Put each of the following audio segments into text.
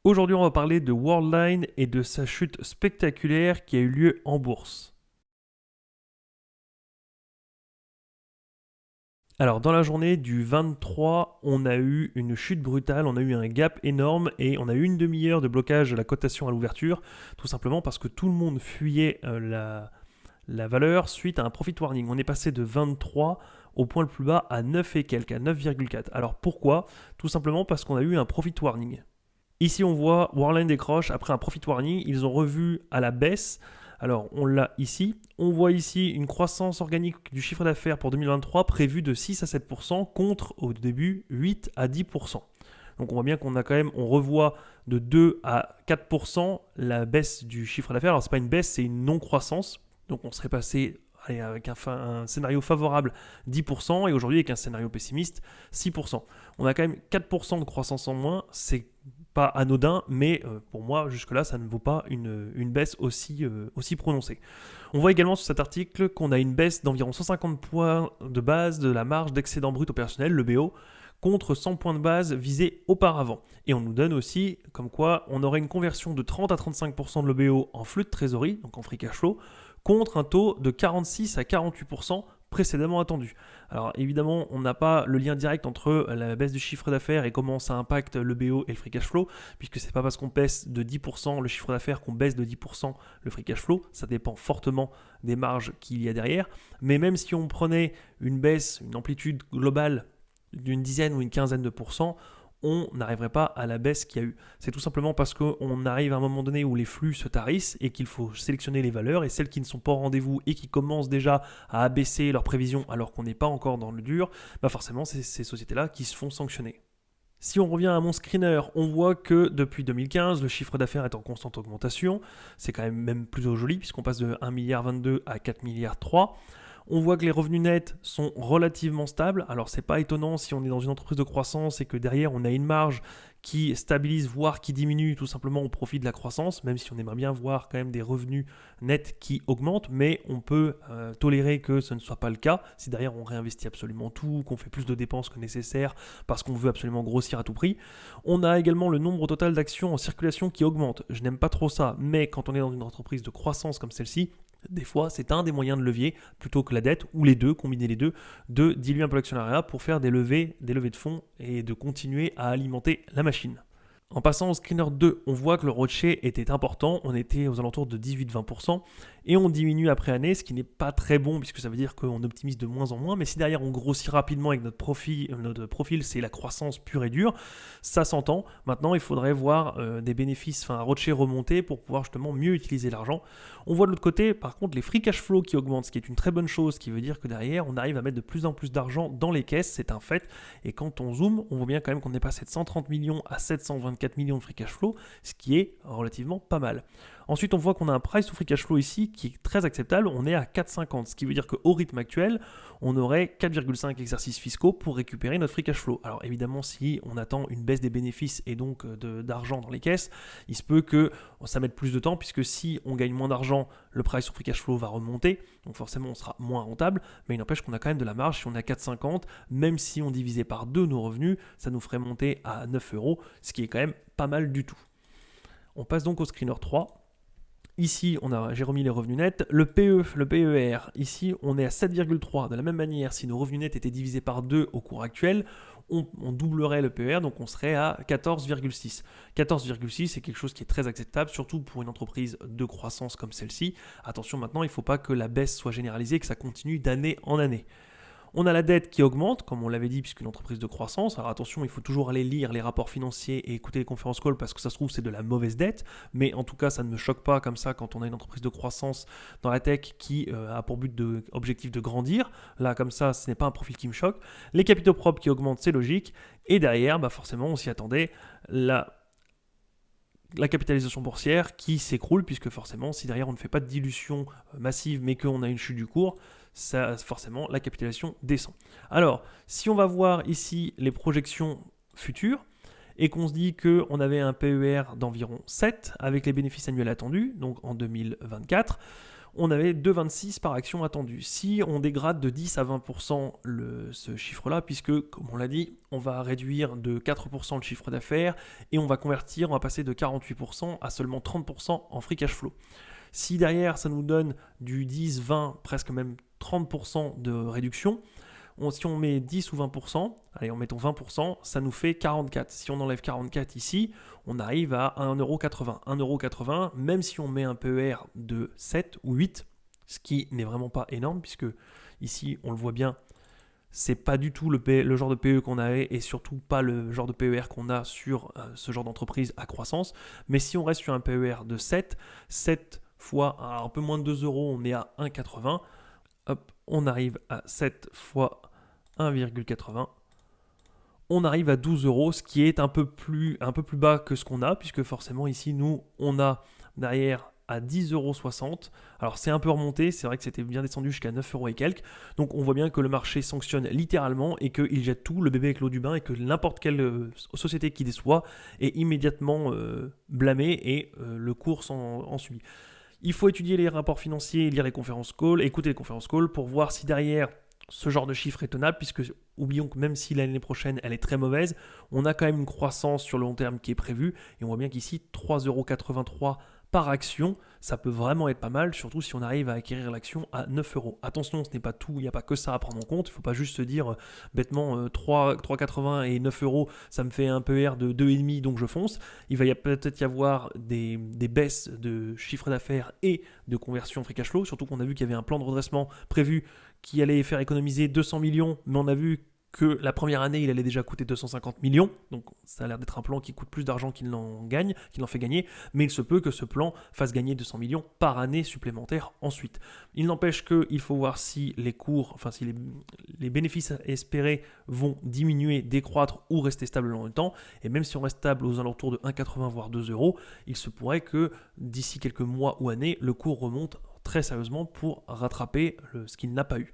Aujourd'hui, on va parler de Worldline et de sa chute spectaculaire qui a eu lieu en bourse. Alors, dans la journée du 23, on a eu une chute brutale, on a eu un gap énorme et on a eu une demi-heure de blocage de la cotation à l'ouverture, tout simplement parce que tout le monde fuyait la valeur suite à un profit warning. On est passé de 23 au point le plus bas à 9 et quelques, à 9,4. Alors pourquoi? Tout simplement parce qu'on a eu un profit warning. Ici, on voit Worldline décroche après un profit warning. Ils ont revu à la baisse. Alors, on l'a ici. On voit ici une croissance organique du chiffre d'affaires pour 2023 prévue de 6 à 7% contre au début 8 à 10%. Donc, on voit bien qu'on a quand même, on revoit de 2 à 4% la baisse du chiffre d'affaires. Alors, ce n'est pas une baisse, c'est une non-croissance. Donc, on serait passé avec un scénario favorable 10% et aujourd'hui avec un scénario pessimiste 6%. On a quand même 4% de croissance en moins. C'est pas anodin, mais pour moi, jusque-là, ça ne vaut pas une baisse aussi prononcée. On voit également sur cet article qu'on a une baisse d'environ 150 points de base de la marge d'excédent brut opérationnel, le BO, contre 100 points de base visés auparavant. Et on nous donne aussi comme quoi on aurait une conversion de 30 à 35% de l'EBO en flux de trésorerie, donc en free cash flow, contre un taux de 46 à 48% précédemment attendu. Alors évidemment, on n'a pas le lien direct entre la baisse du chiffre d'affaires et comment ça impacte le BO et le free cash flow, puisque c'est pas parce qu'on baisse de 10% le chiffre d'affaires qu'on baisse de 10% le free cash flow, ça dépend fortement des marges qu'il y a derrière. Mais même si on prenait une baisse, une amplitude globale d'une dizaine ou une quinzaine de pourcents, on n'arriverait pas à la baisse qu'il y a eu. C'est tout simplement parce qu'on arrive à un moment donné où les flux se tarissent et qu'il faut sélectionner les valeurs, et celles qui ne sont pas au rendez-vous et qui commencent déjà à abaisser leurs prévisions alors qu'on n'est pas encore dans le dur, bah forcément c'est ces sociétés-là qui se font sanctionner. Si on revient à mon screener, on voit que depuis 2015, le chiffre d'affaires est en constante augmentation. C'est quand même plutôt joli puisqu'on passe de 1,22 milliard à 4,3 milliards. On voit que les revenus nets sont relativement stables. Alors, c'est pas étonnant si on est dans une entreprise de croissance et que derrière, on a une marge qui stabilise, voire qui diminue tout simplement au profit de la croissance, même si on aimerait bien voir quand même des revenus nets qui augmentent, mais on peut tolérer que ce ne soit pas le cas. Si derrière, on réinvestit absolument tout, qu'on fait plus de dépenses que nécessaire parce qu'on veut absolument grossir à tout prix. On a également le nombre total d'actions en circulation qui augmente. Je n'aime pas trop ça, mais quand on est dans une entreprise de croissance comme celle-ci, des fois, c'est un des moyens de levier, plutôt que la dette, ou les deux, combiner les deux, de diluer un peu l'actionnariat pour faire des levées de fonds et de continuer à alimenter la machine. En passant au screener 2, on voit que le ROCE était important, on était aux alentours de 18-20%, et on diminue après année, ce qui n'est pas très bon, puisque ça veut dire qu'on optimise de moins en moins, mais si derrière on grossit rapidement avec notre profil c'est la croissance pure et dure, ça s'entend. Maintenant, il faudrait voir des bénéfices, un ROCE remonter pour pouvoir justement mieux utiliser l'argent. On voit de l'autre côté, par contre, les free cash flow qui augmentent, ce qui est une très bonne chose, ce qui veut dire que derrière, on arrive à mettre de plus en plus d'argent dans les caisses, c'est un fait, et quand on zoome, on voit bien quand même qu'on est passé de 130 millions à 724 millions de free cash flow, ce qui est relativement pas mal. Ensuite, on voit qu'on a un price to free cash flow ici qui est très acceptable. On est à 4,50, ce qui veut dire qu'au rythme actuel, on aurait 4,5 exercices fiscaux pour récupérer notre free cash flow. Alors évidemment, si on attend une baisse des bénéfices et donc d'argent dans les caisses, il se peut que ça mette plus de temps, puisque si on gagne moins d'argent, le price to free cash flow va remonter, donc forcément on sera moins rentable, mais il n'empêche qu'on a quand même de la marge. Si on est à 4,50, même si on divisait par 2 nos revenus, ça nous ferait monter à 9 euros, ce qui est quand même pas mal du tout. On passe donc au screener 3. Ici, j'ai remis les revenus nets. Le PE, le PER, ici, on est à 7,3. De la même manière, si nos revenus nets étaient divisés par 2 au cours actuel, on doublerait le PER, donc on serait à 14,6. 14,6, c'est quelque chose qui est très acceptable, surtout pour une entreprise de croissance comme celle-ci. Attention maintenant, il ne faut pas que la baisse soit généralisée, que ça continue d'année en année. On a la dette qui augmente, comme on l'avait dit, puisqu'une entreprise de croissance. Alors attention, il faut toujours aller lire les rapports financiers et écouter les conférences calls parce que ça se trouve, c'est de la mauvaise dette. Mais en tout cas, ça ne me choque pas comme ça quand on a une entreprise de croissance dans la tech qui a pour objectif de grandir. Là, comme ça, ce n'est pas un profil qui me choque. Les capitaux propres qui augmentent, c'est logique. Et derrière, forcément, on s'y attendait. La capitalisation boursière qui s'écroule, puisque forcément, si derrière on ne fait pas de dilution massive, mais qu'on a une chute du cours, ça, forcément, la capitalisation descend. Alors, si on va voir ici les projections futures, et qu'on se dit qu'on avait un PER d'environ 7, avec les bénéfices annuels attendus, donc en 2024, on avait 2,26 par action attendue. Si on dégrade de 10 à 20% ce chiffre-là, puisque, comme on l'a dit, on va réduire de 4% le chiffre d'affaires et on va passer de 48% à seulement 30% en free cash flow. Si derrière, ça nous donne du 10, 20, presque même 30% de réduction, si on met 10 ou 20%, allez, en mettons 20%, ça nous fait 44. Si on enlève 44 ici, on arrive à 1,80€. 1,80€, même si on met un PER de 7 ou 8, ce qui n'est vraiment pas énorme, puisque ici, on le voit bien, c'est pas du tout le genre de PE qu'on avait et surtout pas le genre de PER qu'on a sur ce genre d'entreprise à croissance. Mais si on reste sur un PER de 7 fois, alors un peu moins de 2€, on est à 1,80. Hop, on arrive à 7 fois 1,80. On arrive à 12€, ce qui est un peu plus bas que ce qu'on a, puisque forcément ici, nous, on a derrière à 10,60€. Alors c'est un peu remonté, c'est vrai que c'était bien descendu jusqu'à 9€ et quelques. Donc on voit bien que le marché sanctionne littéralement et qu'il jette tout, le bébé avec l'eau du bain, et que n'importe quelle société qui déçoit est immédiatement blâmée et le cours s'en suit. Il faut étudier les rapports financiers, lire les conférences call, écouter les conférences call pour voir si derrière ce genre de chiffre est tenable, puisque oublions que même si l'année prochaine elle est très mauvaise, on a quand même une croissance sur le long terme qui est prévue, et on voit bien qu'ici 3,83€ par action, ça peut vraiment être pas mal, surtout si on arrive à acquérir l'action à 9€. Attention, ce n'est pas tout, il n'y a pas que ça à prendre en compte, il ne faut pas juste se dire bêtement 3,80€ et 9€, ça me fait un PER de 2,5, donc je fonce. Il va peut-être y avoir des baisses de chiffre d'affaires et de conversion free cash flow, surtout qu'on a vu qu'il y avait un plan de redressement prévu qui allait faire économiser 200 millions, mais on a vu que la première année, il allait déjà coûter 250 millions. Donc ça a l'air d'être un plan qui coûte plus d'argent qu'il n'en fait gagner. Mais il se peut que ce plan fasse gagner 200 millions par année supplémentaire ensuite. Il n'empêche qu'il faut voir si les cours, enfin si les bénéfices espérés vont diminuer, décroître ou rester stables dans le temps. Et même si on reste stable aux alentours de 1,80 voire 2€, il se pourrait que d'ici quelques mois ou années, le cours remonte très sérieusement pour rattraper ce qu'il n'a pas eu.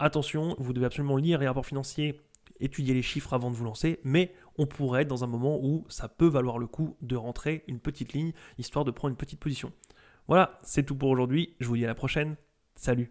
Attention, vous devez absolument lire les rapports financiers, étudier les chiffres avant de vous lancer, mais on pourrait être dans un moment où ça peut valoir le coup de rentrer une petite ligne, histoire de prendre une petite position. Voilà, c'est tout pour aujourd'hui, je vous dis à la prochaine, salut.